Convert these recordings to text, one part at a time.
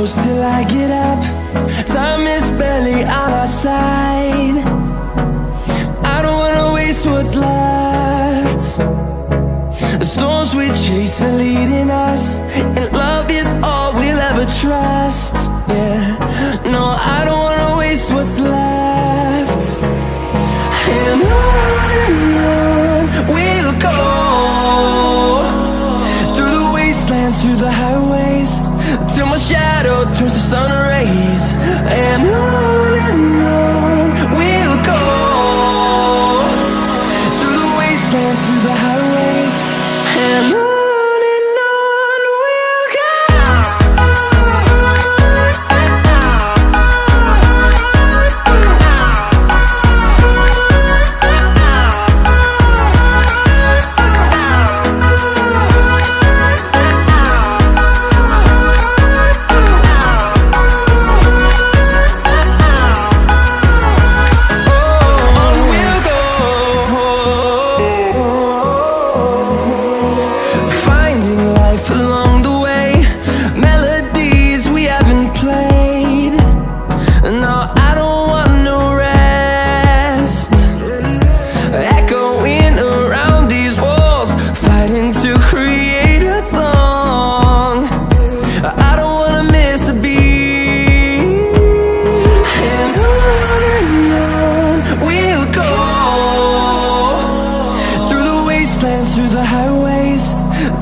close till I get up. Time is barely on our side. I don't wanna waste what's left. The storms we chase are leading us, and love is all we'll ever trust. Yeah, no, I don't wanna waste what's left. And on we'll go, through the wastelands, through the highways, till my shadow turns to sun rays. And on we'll go, through the wastelands, through the highways, and on we'll go. Along the way, melodies we haven't played. No, I don't want no rest. Echoing around these walls, fighting to create a song. I don't wanna miss a beat. And on we'll go, through the wastelands, through the highways,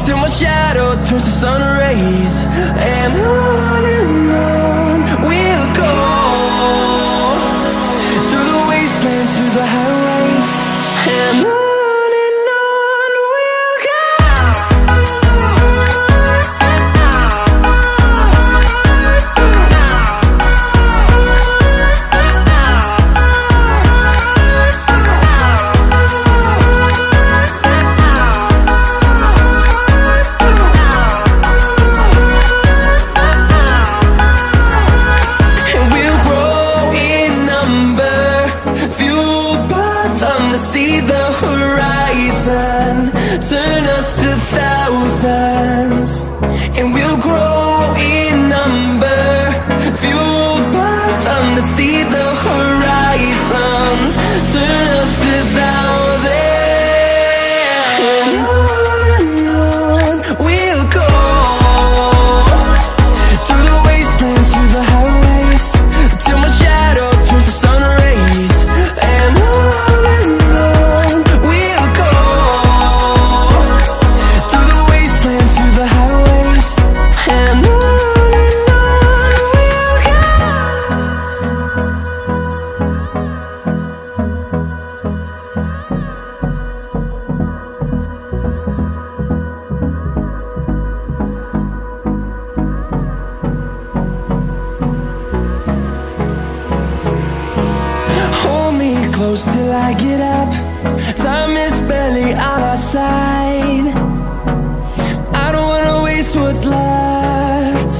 till my shadow turns to sun rays. And on we'll go, through the wastelands, through the highways, and on we'll go. To see the horizon turn us to thousands, and we'll grow in number, fueled by them. To see the horizon turn us to thousands, and on we'll go, through the wastelands, through the highways, till my shadow turns to sun rays. And close till I get up. Time is barely on our side. I don't wanna waste what's left.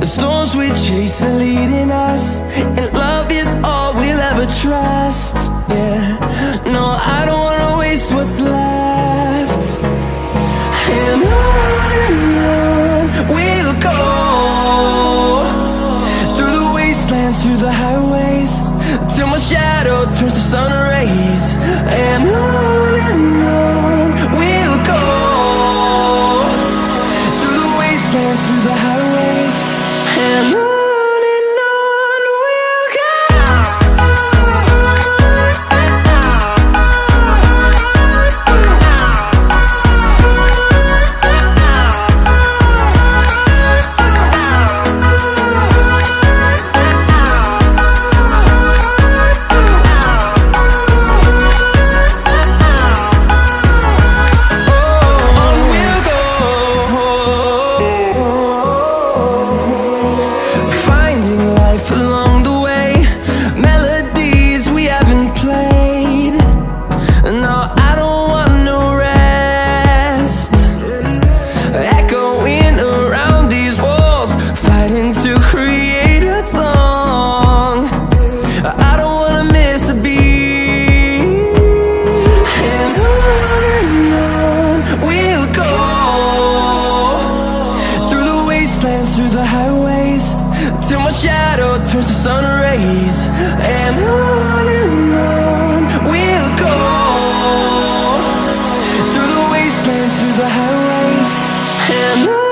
The storms we chase are leading us, and love is all we'll ever trust. Yeah, no, I don't wanna waste what's left. And on we'll go, through the wastelands, through the highways, till my shadow turns to sun rays. And on we'll go, through the wastelands, through the highways, and on we'll go. shadow turns to sun rays, and on we'll go, through the wastelands, through the highways, and on.